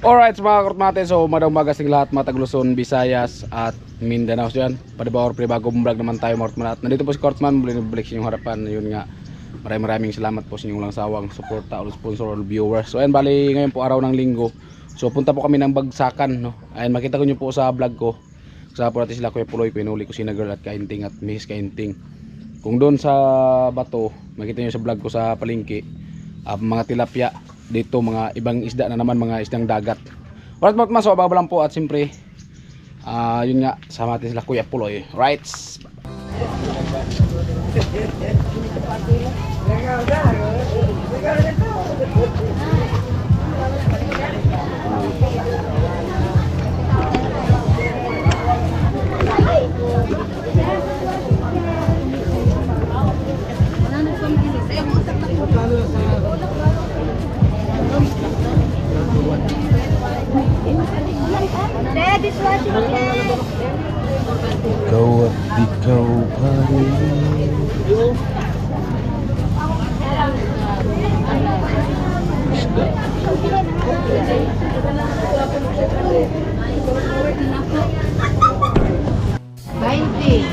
Alright mga kurtmate, so umaga sing lahat mga Tagluson, Visayas at Mindanao dyan. Padabaw or bagong vlog naman tayo mga kurtman. At nandito po si Kurtman, balik sa inyong harapan. Yun nga, maraming salamat po sa inyong lang sawang suporta o sponsor or viewers. So ayan, bali ngayon po araw ng linggo. So punta po kami ng Bagsakan, no? Ayan, makita ko nyo po sa vlog ko. Kasama po natin sila Kuya Puloy, pinuli ko si Girl at Kainting at Mrs. Kainting. Kung doon sa bato, makita nyo sa vlog ko sa palengke, mga tilapia. Dito mga ibang isda na naman, mga isdang dagat. Alright mga so baba lang po at siyempre yun nga, sama natin sila Kuya Puloy. Right. Ikaw at ikaw pa rin. Isda.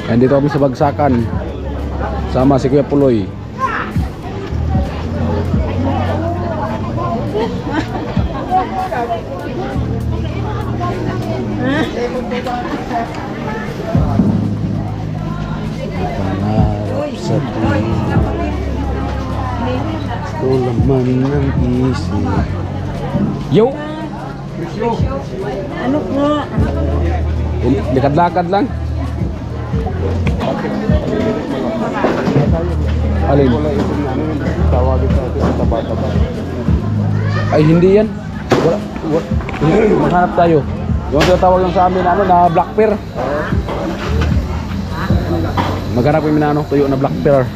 Ayan, dito kami sa Bagsakan. Sama si Kuya Puloy. Pangarap sa tuwing ito laman ng isip. Yo! Ano po? Lakad-lakad lang. Alin? Ay hindi yan. Maghanap tayo. Yung tinatawag lang sa amin na black pear. Maghanap kami na tuyo na black pear.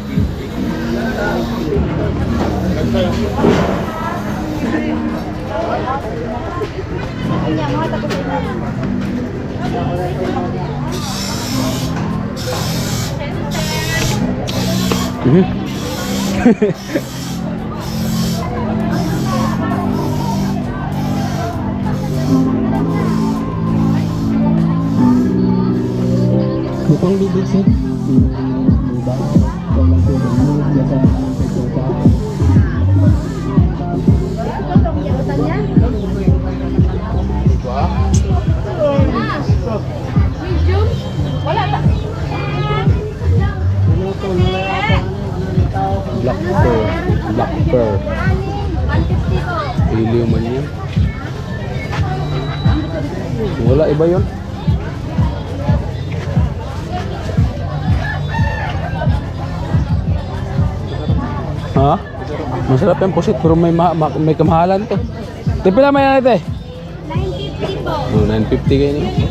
Mukhang bibig sih. Black pear. Iliw man yan. Wala, iba yun. Ha? Masarap yung pusit pero may kamahalan to. Tipi naman yan ito eh. 950 po. Oh, 950 kayo niyo.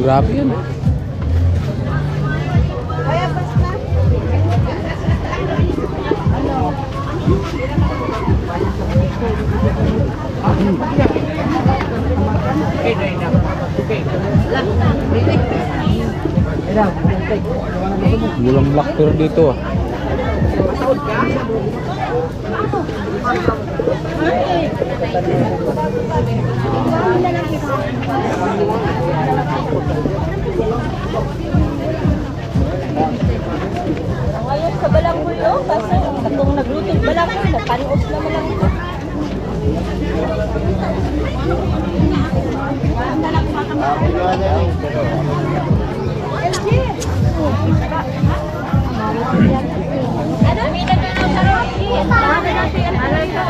Grabe yan. Kaya basta. Walang black pear dito ah. Ngayon sa Balanggulo, kasi kung naglutog Balanggulo, nagpanos naman lang ito. Ano? May nagano sa Rocky. Ano natin? Ano ito?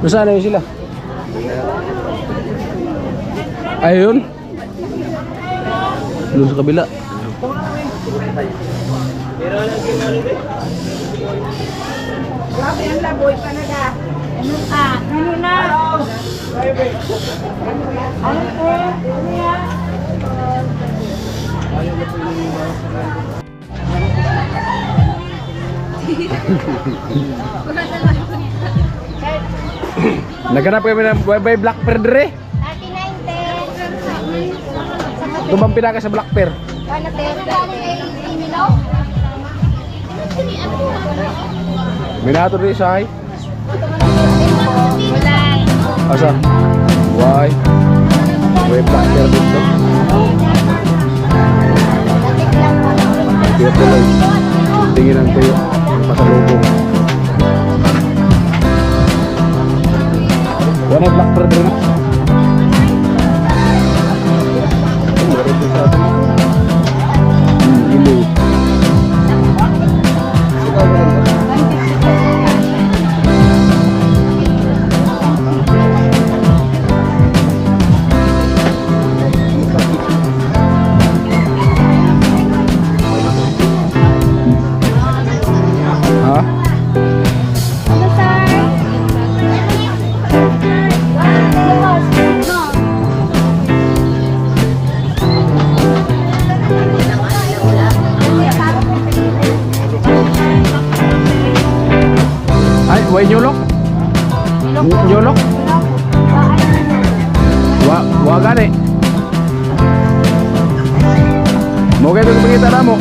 Nasaan na yun sila? Ayun. Doon sa kabila. Grabe ang laboy pa na ka. Ano na? Ano po? Ano yan? Naghanap kami ng Bye Bye Black Pear dire. 39 10. Tumang pinaka sa Black Pear. Ano tayo? Minato rin sa hay. Wala. Asa? Why? Way Black Pear dito. Tiyo tuloy. Tingin ang tuyo. Pasalubong. Wala Black Pear din na. Meron din sa atin. Ilo. Ha? Ano, sir? Ay, way nyolok? Nyolok? Wa gani. Mo kayo itong pangita na mo.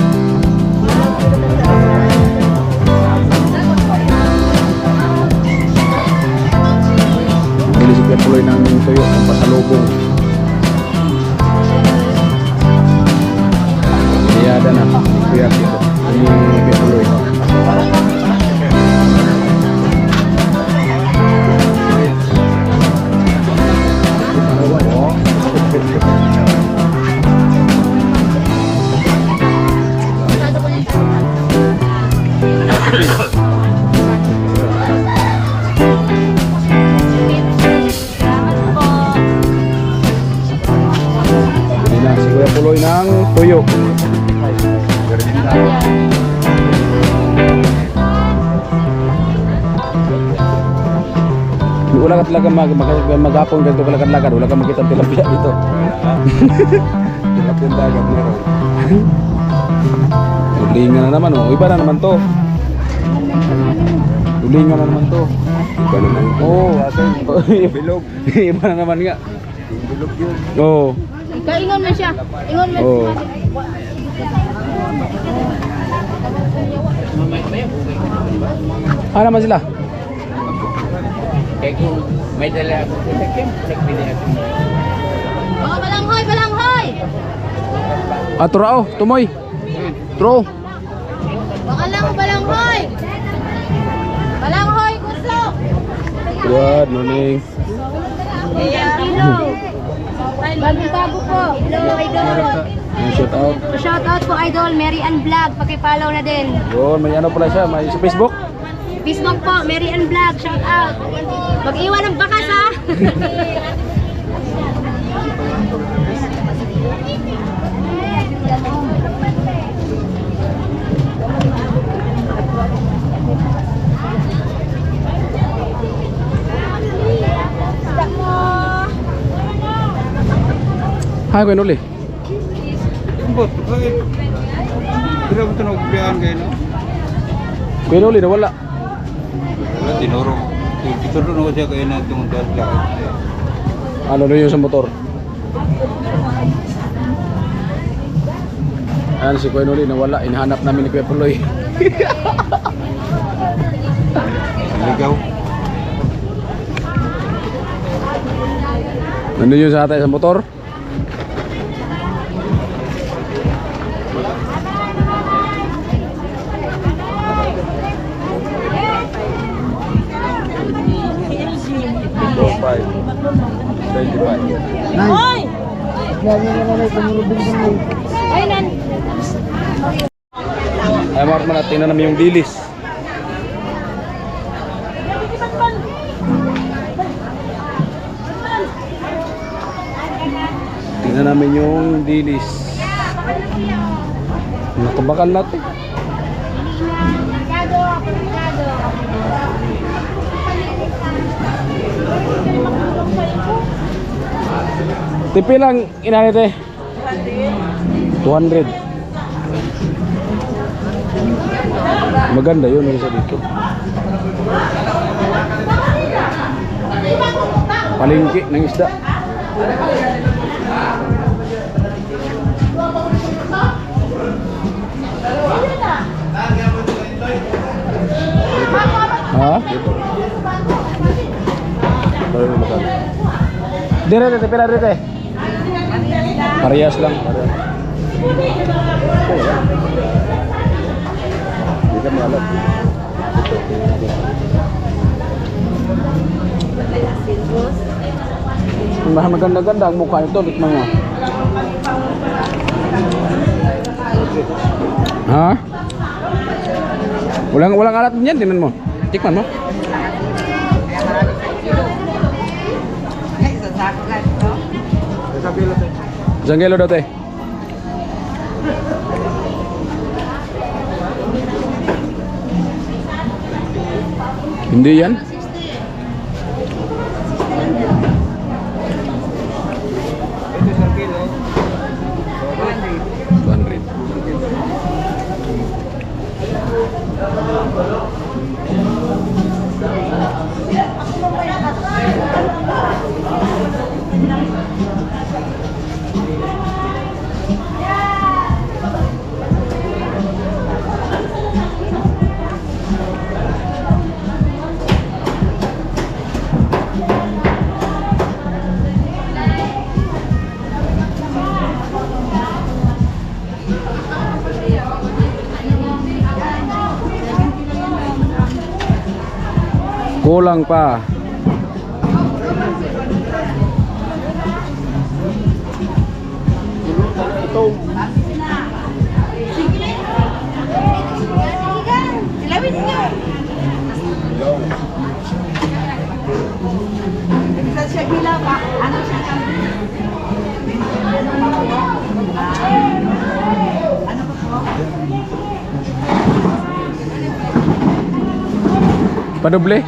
Bili si Puloy ng tuyo ng pasalubong. Iyada na. Kuya dito. Ini Puloy. Bili na si Kuya Puloy ng tuyo. Wala ka talaga magapong ganito ka lakad-lakad. Wala ka makita ang tilapia dito. Tilapia dagat meron. Ulingan na naman oh. Iba na naman to. Ulingan na naman to. Iba naman. Oo, bilog. Iba na naman nga. Bilog yun. Oo. Ingon mo siya. Ingon mo Oo. Ano naman sila? May dala ako sa takim, nagbili ako. Oh, balanghoy, balanghoy. Turao, tumoy. Tro. Bakalang balanghoy. Balanghoy, gusto. Good morning. Hello. Bago po. Hello, idol. Shout out. Shout out po, idol. Mary Ann Vlog. Paki-follow na din. Yun, may ano pala siya. May sa Facebook. Facebook po, Mary Ann Vlog. Shout out. Mag-iwan ng bakas, ha? Hi, Kuya Noli. Ambot, bakit? Pero mo ito nagbiyahan kayo, no? Kuya Noli, nawala. Wala, tinuro. Tinuro na ko siya kayo na itong dala. Ano na yun sa motor? Ayan si Kuya Noli, nawala. Inahanap namin ni Kuya Puloy. Ligaw. Nandun yun sa atay sa motor. Hoy! Ay, nan. Ay, mga man, tingnan namin yung dilis. Tingnan namin yung dilis. Nakabakal natin. Tipi lang inanit eh. 200. Maganda yun yung isa dito. Palengke ng isda. Dire, dire, pila dire. Parehas lang. Hindi ka malam. Maganda-ganda ang mukha nito, tikman mo. Ha? Walang alat niyan, tingnan mo. Tikman mo. Isang kilo daw, te. Hindi yan. Ito sa kilo. 200. Kulang pa. Padoble?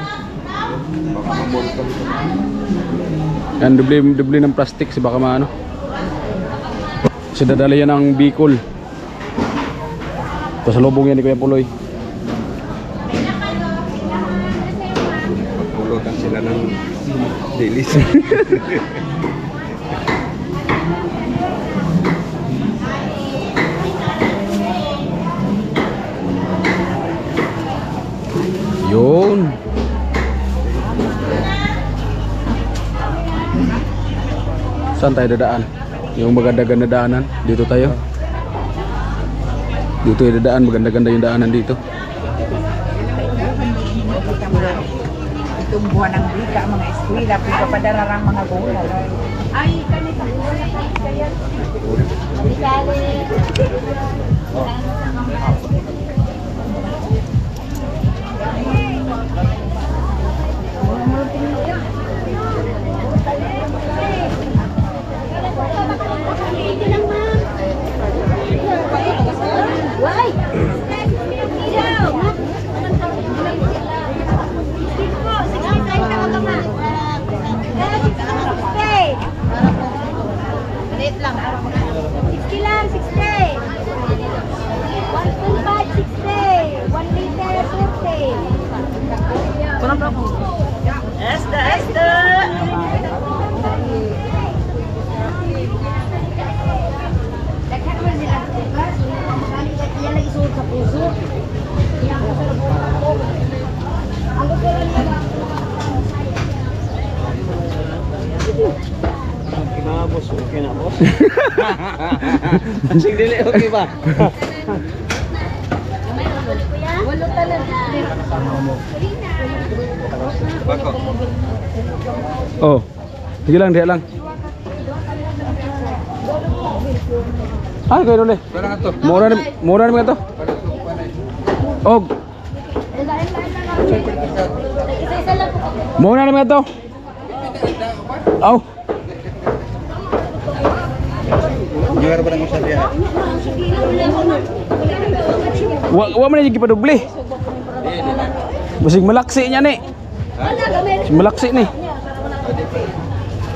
Yan, doble ng plastic si baka maano. Kasi dadala yan ang Bicol. Pasalubong yan ni Kuya Puloy. Pulutan sila ng dilis. Yun. Saan tayo dadaan? Yung maganda-ganda daanan. Dito tayo. Dito yung dadaan. Maganda-ganda yung daanan dito. Itong buwan ng bika, mga eskwela, pagpapadararang mga gulay. Ay, kanita. Maliit lang. 60 lang, 60. 1.5, 60. 1 liter, 30. Kurang berapa? Esta. Yan lagi suot sa puso. Boss, okay na boss. Sing dili okay ba? Walo talaga. Bako. Oh. Sige lang, diha lang. Ay, kayo dole. Parang ato. Mura naman ito. Og. Isa-isa lang po. Mura naman ito. Aw. Juara ba nang usabi ha? Wa man yung gipadoble. Basig malaksi niya ni. Basig malaksi ni.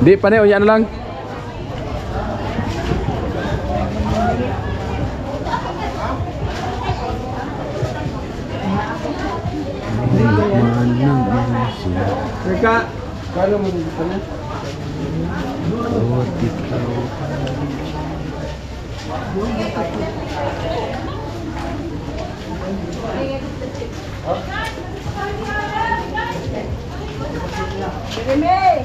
Di pa ni, unya na lang. Teka, kano mo dito na? Reme,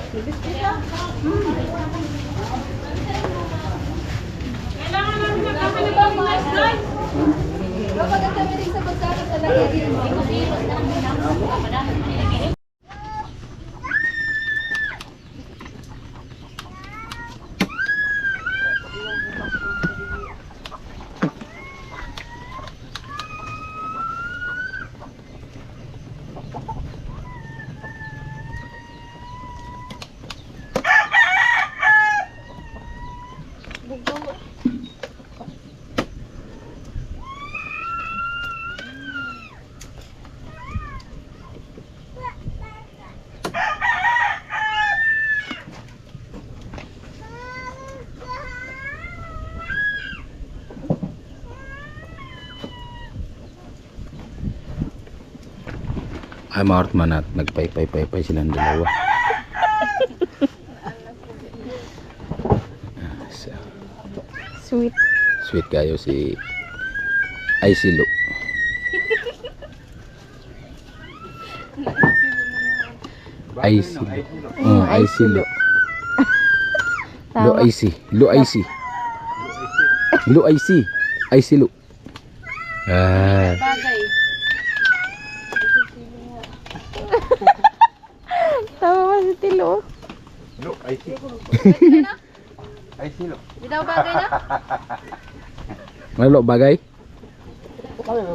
Ay mga Hortman at nagpay-pay-pay silang dalawa. So, Sweet. sweet kayo si ay silo. Ay silo. Ay silo. Lo ay si. Lo ay si. Lo ay si. Ay silo. Ah. Tama ba si Tilo? Lo, ay si. Ay silo. Bitaw bagay na? Ano bagay? Bagay,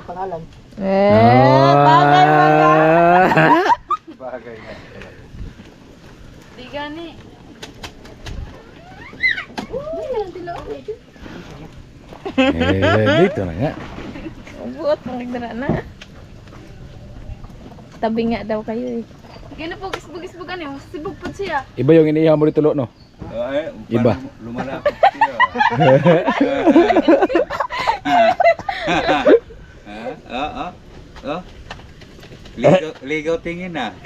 Bagay na. Di gani. Dito na nga. Buot, nagdara na. Tabi nga daw kayo eh. Gano po, gisbog-gisbogan eh. Sibog po siya. Iba yung iniihaw mo dito lo no? Ay, Iba. Lumalapit siya. Ligaw tingin na.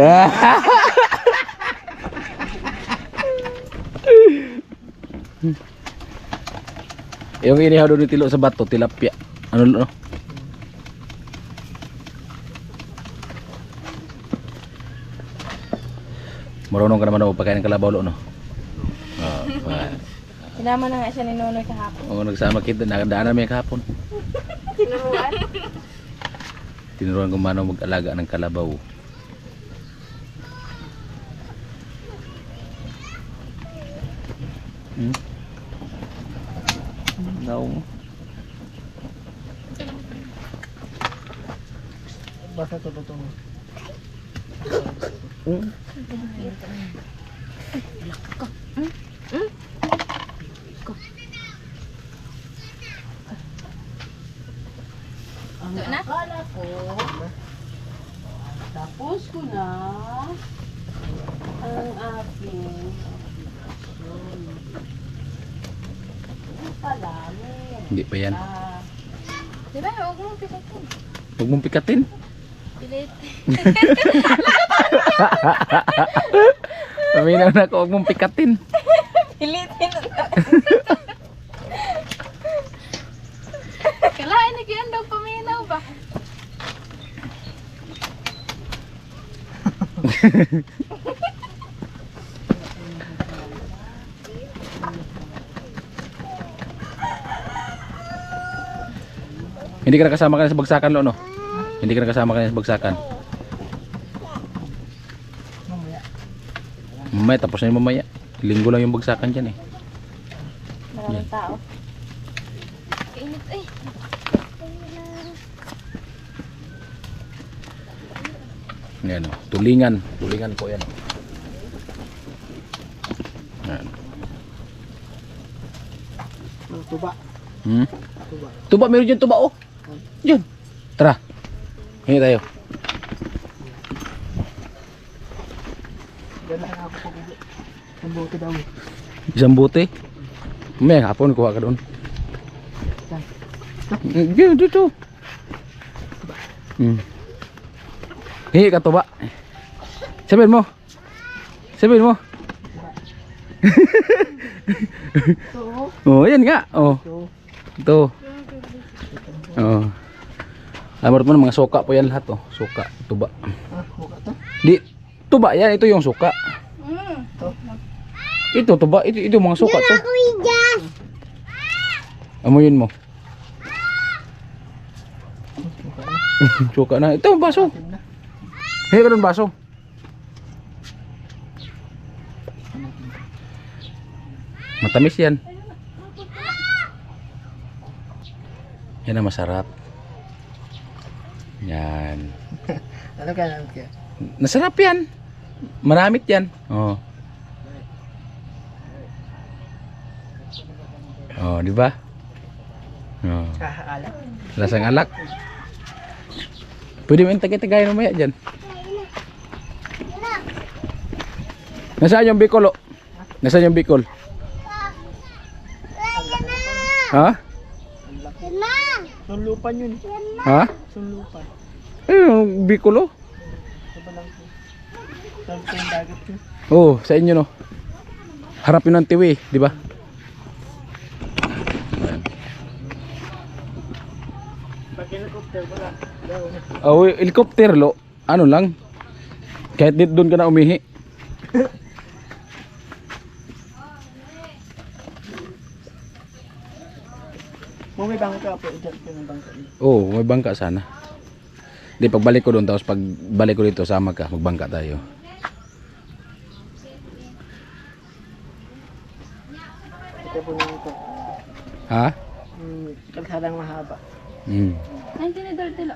Yung inihaw doon tilo sa bato, tilapia. Ano no? Marunong ka naman ako pagkain ng kalabaw lo no? Sinama na nga siya ni Nonoy kahapon. Oo, nagsama kita, nakadaan namin kahapon. Tinuruan? Tinuruan kung paano mag-alaga ng kalabaw. No. Basta to to. Ito na? Tapos ko na ang aking palamin. Hindi pa yan. Diba? Huwag mong pikatin. Huwag mong pikatin. Pilit. Paminaw na ako, huwag mong pikatin. Pilitin na. Kalain na kyan daw paminaw ba? Hindi ka nakasama ka na sa bagsakan lo no? Hindi ka nakasama ka na sa bagsakan. Mamaya, tapos na yung mamaya. Linggo lang yung bagsakan dyan eh. Maraming tao. Kainit eh. Yan o, tulingan. Tulingan po yan. Yan. Tuba. Hmm? Tuba, meron dyan tuba oh. Dyan. Tara. Hingi tayo. Dala na ako sa bigo. Ang bote daw. Isang bote. May hapon kuha ka doon. Diyan, dito. Hingi ka tuba. Sabihin mo. Sabihin mo. Oh, yan nga. Oh. Ito. Oh. Amor mo mga suka po yan lahat oh. Suka, tuba. Di tuba yan, ito yung suka. Ito tuba, ito mga suka to. Amoyin mo. Suka na. Ito, baso. Asim na. Hey, ganun baso. Matamis yan. Yan ang masarap. Yan. Ano ka naman kaya? Nasarap yan. Maramit yan. Oh. Oh, di ba? Oh. Kakaalat. Lasang alak. Pwede mo yung tagay-tagay mamaya dyan. Nasaan yung Bicol? Oh? Nasaan yung Bicol? Ha? Sunlupan yun. Ha? Sunlupan. Eh, yung Bicol, oh. Diba lang po? Saan po yung dagat yun? Oh, sa inyo, no? Harap yun ng tiwi, di ba? Pag helicopter, wala. Daw na. Oh, helicopter, lo. Ano lang? Kahit dito doon ka na umihi. May bangka po. Diyan po yung bangka. Oh, may bangka sana. Di, pagbalik ko doon, tapos pagbalik ko dito, sama ka, magbangka tayo. Ito po nung ito. Ha? Kalsadang mahaba. Hmm. Ay, tinidor tilo.